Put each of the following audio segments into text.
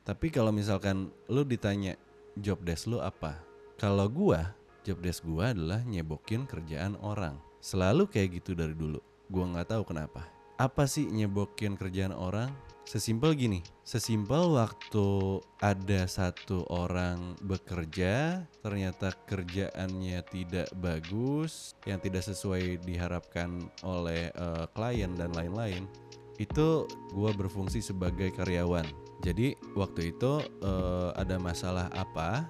Tapi kalau misalkan lu ditanya job desk lu apa? Kalau gua, job desk gua adalah nyebokin kerjaan orang. Selalu kayak gitu dari dulu. Gua nggak tahu kenapa. Apa sih nyebokin kerjaan orang? Sesimpel gini, sesimpel waktu ada satu orang bekerja, ternyata kerjaannya tidak bagus, yang tidak sesuai diharapkan oleh klien dan lain-lain. Itu gue berfungsi sebagai karyawan. Jadi waktu itu ada masalah apa,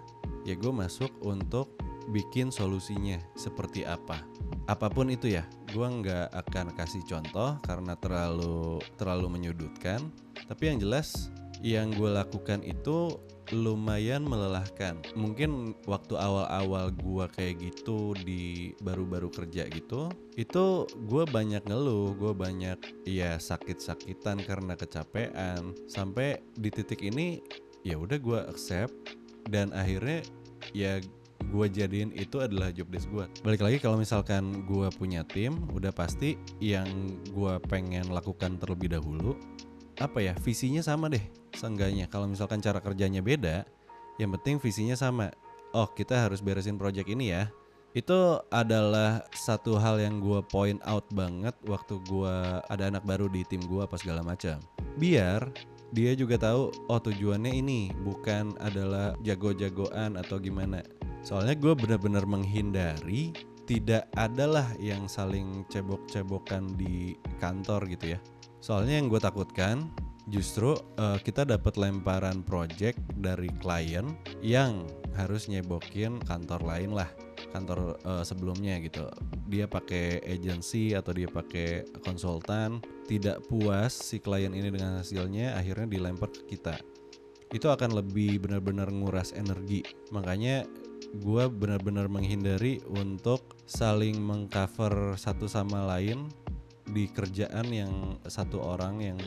ya gue masuk untuk bikin solusinya seperti apa. Apapun itu ya, gue nggak akan kasih contoh karena terlalu menyudutkan. Tapi yang jelas yang gue lakukan itu lumayan melelahkan. Mungkin waktu awal-awal gue kayak gitu di baru-baru kerja gitu, itu gue banyak ngeluh, gue banyak ya sakit-sakitan karena kecapean. Sampai di titik ini ya udah gue accept dan akhirnya ya gue jadiin itu adalah job desk gue. Balik lagi kalau misalkan gue punya tim, udah pasti yang gue pengen lakukan terlebih dahulu apa ya, visinya sama deh seenggaknya. Kalau misalkan cara kerjanya beda, yang penting visinya sama. Oh, kita harus beresin project ini ya. Itu adalah satu hal yang gue point out banget waktu gue ada anak baru di tim gue apa segala macam. Biar dia juga tahu, oh tujuannya ini bukan adalah jago-jagoan atau gimana. Soalnya gue benar-benar menghindari tidak adalah yang saling cebok-cebokan di kantor gitu ya. Soalnya yang gue takutkan justru kita dapat lemparan project dari klien yang harus nyebokin kantor lain lah, kantor sebelumnya gitu. Dia pakai agency atau dia pakai konsultan, tidak puas si klien ini dengan hasilnya, akhirnya dilempar ke kita. Itu akan lebih benar-benar nguras energi. Makanya gue benar-benar menghindari untuk saling mengcover satu sama lain di kerjaan yang satu orang yang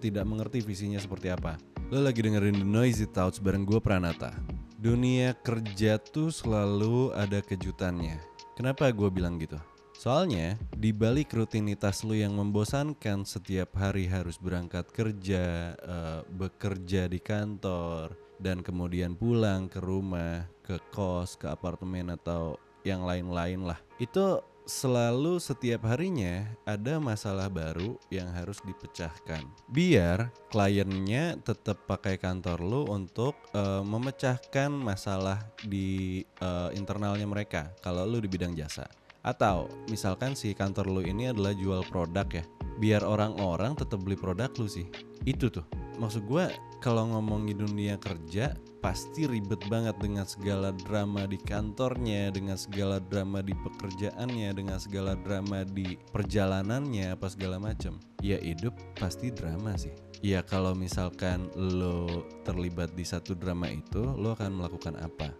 tidak mengerti visinya seperti apa. Lo lagi dengerin The Noisy Thoughts bareng gue Pranata. Dunia kerja tuh selalu ada kejutannya. Kenapa gue bilang gitu? Soalnya di balik rutinitas lu yang membosankan, setiap hari harus berangkat kerja, bekerja di kantor, dan kemudian pulang ke rumah, ke kos, ke apartemen atau yang lain-lain lah. Itu selalu setiap harinya ada masalah baru yang harus dipecahkan. Biar kliennya tetap pakai kantor lu untuk memecahkan masalah di internalnya mereka kalau lu di bidang jasa. Atau misalkan si kantor lu ini adalah jual produk ya, biar orang-orang tetap beli produk lu sih. Itu tuh maksud gue, kalau ngomongin dunia kerja pasti ribet banget dengan segala drama di kantornya, dengan segala drama di pekerjaannya, dengan segala drama di perjalanannya apa segala macam. Ya hidup pasti drama sih. Ya kalau misalkan lo terlibat di satu drama itu, lo akan melakukan apa?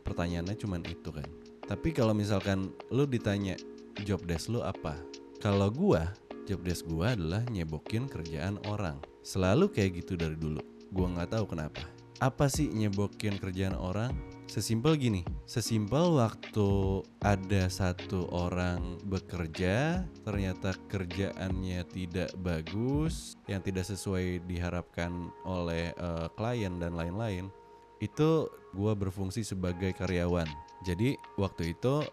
Pertanyaannya cuman itu kan. Tapi kalau misalkan lo ditanya job desk lo apa? Kalau gua, job desk gua adalah nyebokin kerjaan orang. Selalu kayak gitu dari dulu. Gua nggak tahu kenapa. Apa sih nyebokin kerjaan orang? Sesimpel gini, sesimpel waktu ada satu orang bekerja, ternyata kerjaannya tidak bagus, yang tidak sesuai diharapkan oleh klien dan lain-lain. Itu gue berfungsi sebagai karyawan. Jadi waktu itu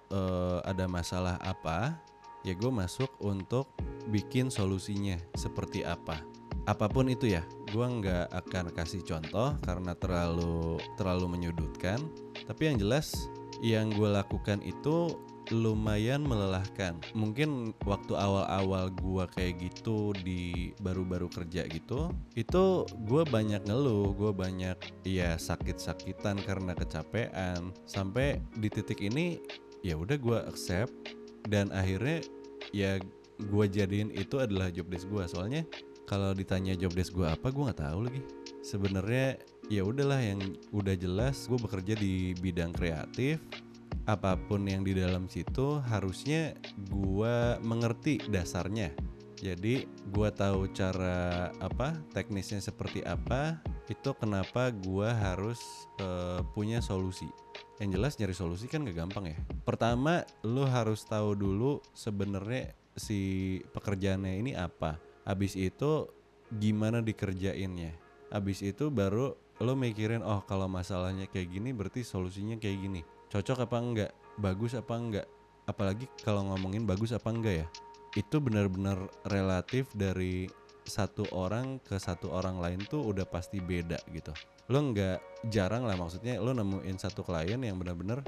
ada masalah apa, ya gue masuk untuk bikin solusinya seperti apa. Apapun itu ya, gue nggak akan kasih contoh karena terlalu menyudutkan. Tapi yang jelas yang gue lakukan itu lumayan melelahkan. Mungkin waktu awal-awal gue kayak gitu di baru-baru kerja gitu, itu gue banyak ngeluh, gue banyak ya sakit-sakitan karena kecapean. Sampai di titik ini ya udah gue accept dan akhirnya ya gue jadiin itu adalah job desk gue. Soalnya kalau ditanya job desk gue apa, gue nggak tahu lagi. Sebenarnya ya udahlah, yang udah jelas gue bekerja di bidang kreatif. Apapun yang di dalam situ harusnya gue mengerti dasarnya. Jadi gue tahu cara teknisnya seperti apa. Itu kenapa gue harus punya solusi. Yang jelas nyari solusi kan gak gampang ya. Pertama lo harus tahu dulu sebenarnya si pekerjaannya ini apa. Habis itu gimana dikerjainnya. Habis itu baru lo mikirin oh kalau masalahnya kayak gini berarti solusinya kayak gini, cocok apa enggak, bagus apa enggak. Apalagi kalau ngomongin bagus apa enggak ya, itu benar-benar relatif dari satu orang ke satu orang lain tuh udah pasti beda gitu. Lo nggak jarang lah, maksudnya lo nemuin satu klien yang benar-benar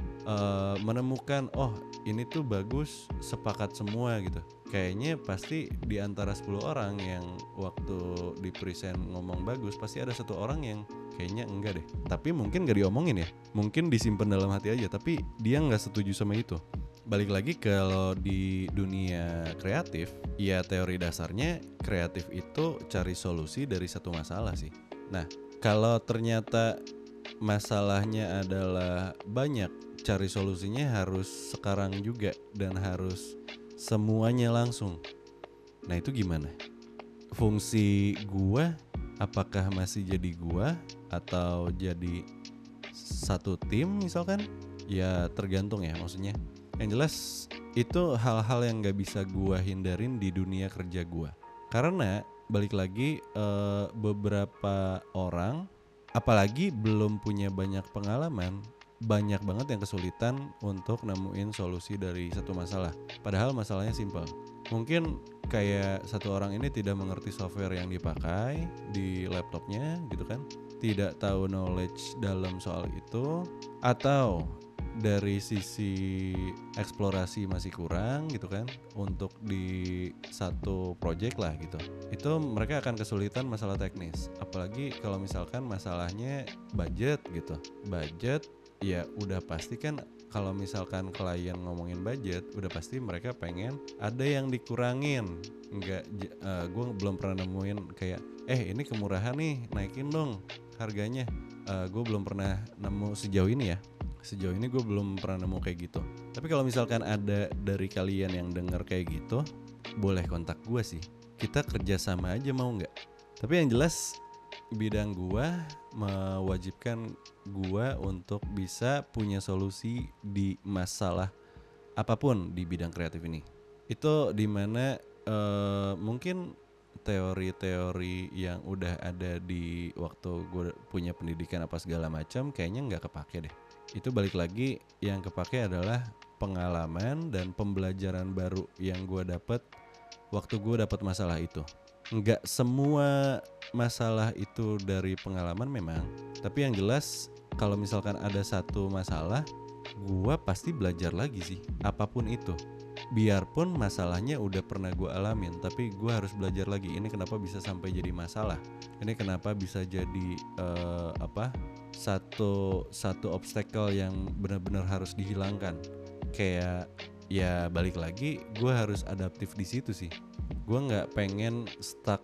menemukan oh ini tuh bagus, sepakat semua gitu. Kayaknya pasti di antara 10 orang yang waktu di present ngomong bagus, pasti ada satu orang yang kayaknya enggak deh. Tapi mungkin gak diomongin ya, mungkin disimpan dalam hati aja, tapi dia nggak setuju sama itu. Balik lagi kalau di dunia kreatif, ya teori dasarnya kreatif itu cari solusi dari satu masalah sih. Nah, kalau ternyata masalahnya adalah banyak, cari solusinya harus sekarang juga dan harus semuanya langsung. Nah, itu gimana? Fungsi gua apakah masih jadi gua atau jadi satu tim misalkan? Ya tergantung ya, maksudnya. Yang jelas itu hal-hal yang gak bisa gua hindarin di dunia kerja gua. Karena balik lagi beberapa orang apalagi belum punya banyak pengalaman, banyak banget yang kesulitan untuk nemuin solusi dari satu masalah. Padahal masalahnya simpel. Mungkin kayak satu orang ini tidak mengerti software yang dipakai di laptopnya gitu kan, tidak tahu knowledge dalam soal itu, atau dari sisi eksplorasi masih kurang gitu kan untuk di satu project lah gitu. Itu mereka akan kesulitan masalah teknis. Apalagi kalau misalkan masalahnya budget gitu. Budget ya udah pasti kan, kalau misalkan klien ngomongin budget udah pasti mereka pengen ada yang dikurangin. Enggak, gue belum pernah nemuin kayak ini kemurahan nih, naikin dong harganya. Gue belum pernah nemu sejauh ini ya. Sejauh ini gue belum pernah nemu kayak gitu. Tapi kalau misalkan ada dari kalian yang denger kayak gitu, boleh kontak gue sih. Kita kerja sama aja mau nggak? Tapi yang jelas bidang gue mewajibkan gue untuk bisa punya solusi di masalah apapun di bidang kreatif ini. Itu dimana mungkin teori-teori yang udah ada di waktu gue punya pendidikan apa segala macam kayaknya nggak kepake deh. Itu balik lagi yang kepake adalah pengalaman dan pembelajaran baru yang gue dapet waktu gue dapet masalah itu. Nggak semua masalah itu dari pengalaman memang, tapi yang jelas kalau misalkan ada satu masalah, gue pasti belajar lagi sih, apapun itu. Biarpun masalahnya udah pernah gue alamin, tapi gue harus belajar lagi. Ini kenapa bisa sampai jadi masalah? Ini kenapa bisa jadi satu obstacle yang benar-benar harus dihilangkan? Kayak ya balik lagi, gue harus adaptif di situ sih. Gue nggak pengen stuck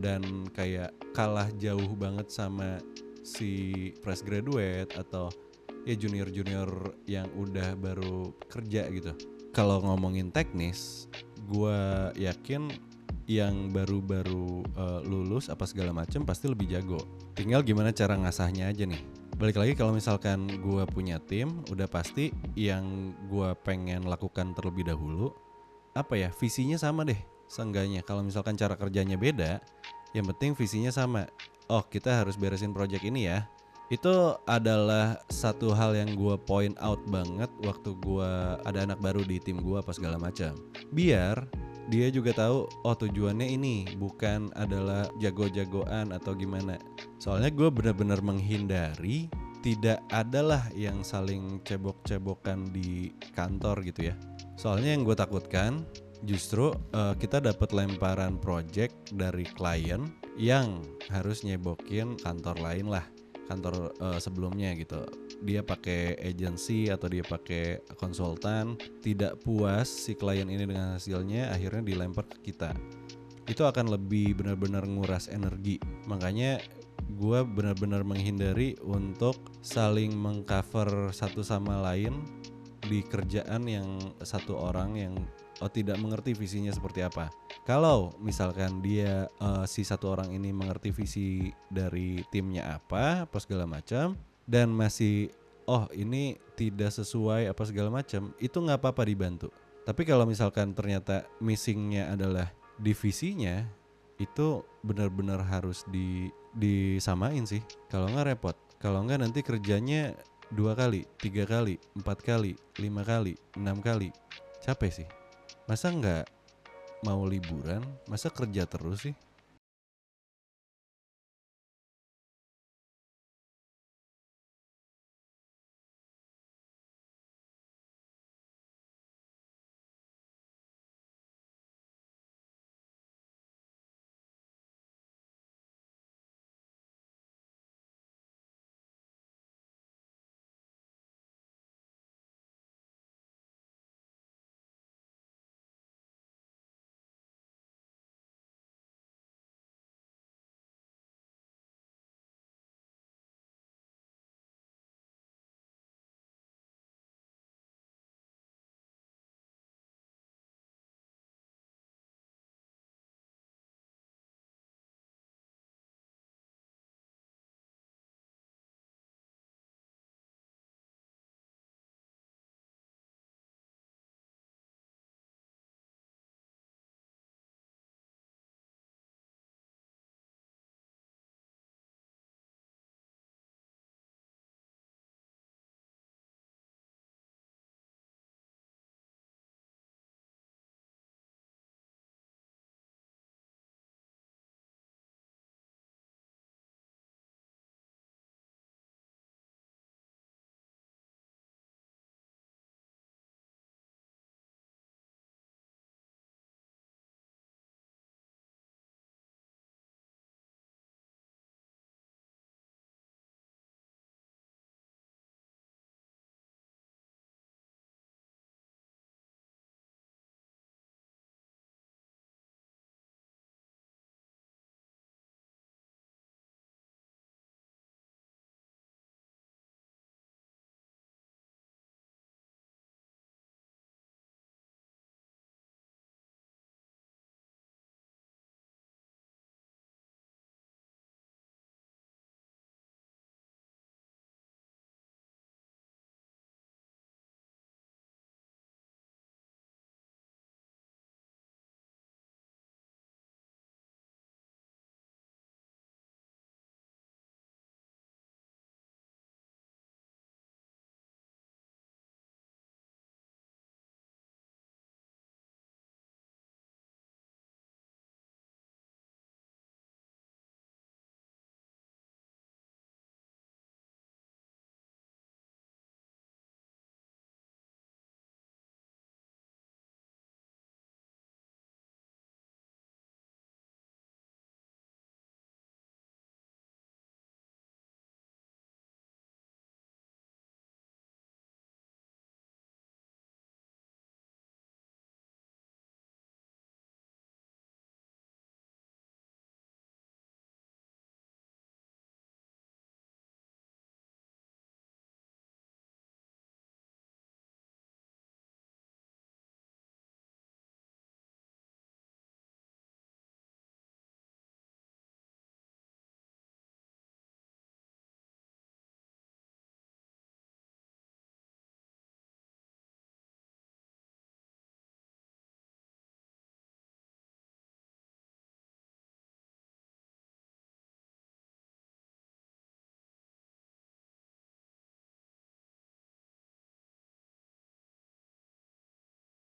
dan kayak kalah jauh banget sama si fresh graduate atau ya junior-junior yang udah baru kerja gitu. Kalau ngomongin teknis, gue yakin yang baru-baru lulus apa segala macem pasti lebih jago. Tinggal gimana cara ngasahnya aja nih. Balik lagi kalau misalkan gue punya tim, udah pasti yang gue pengen lakukan terlebih dahulu, visinya sama deh. Seenggaknya kalau misalkan cara kerjanya beda, yang penting visinya sama. Oh, kita harus beresin project ini ya. Itu adalah satu hal yang gue point out banget waktu gue ada anak baru di tim gue apa segala macam. Biar dia juga tahu, oh tujuannya ini bukan adalah jago-jagoan atau gimana. Soalnya gue benar-benar menghindari tidak adalah yang saling cebok-cebokan di kantor gitu ya. Soalnya yang gue takutkan justru kita dapat lemparan project dari klien yang harus nyebokin kantor lain lah, kantor sebelumnya gitu. Dia pakai agency atau dia pakai konsultan, tidak puas si klien ini dengan hasilnya, akhirnya dilempar ke kita. Itu akan lebih benar-benar nguras energi. Makanya gue benar-benar menghindari untuk saling mengcover satu sama lain di kerjaan yang satu orang yang tidak mengerti visinya seperti apa. Kalau misalkan dia si satu orang ini mengerti visi dari timnya apa segala macam dan masih ini tidak sesuai apa segala macam, itu nggak apa-apa dibantu. Tapi kalau misalkan ternyata missingnya adalah divisinya, itu benar-benar harus disamain sih. Kalau nggak repot. Kalau nggak nanti kerjanya 2 kali, 3 kali, 4 kali, 5 kali, 6 kali. Capek sih. Masa nggak mau liburan? Masa kerja terus sih?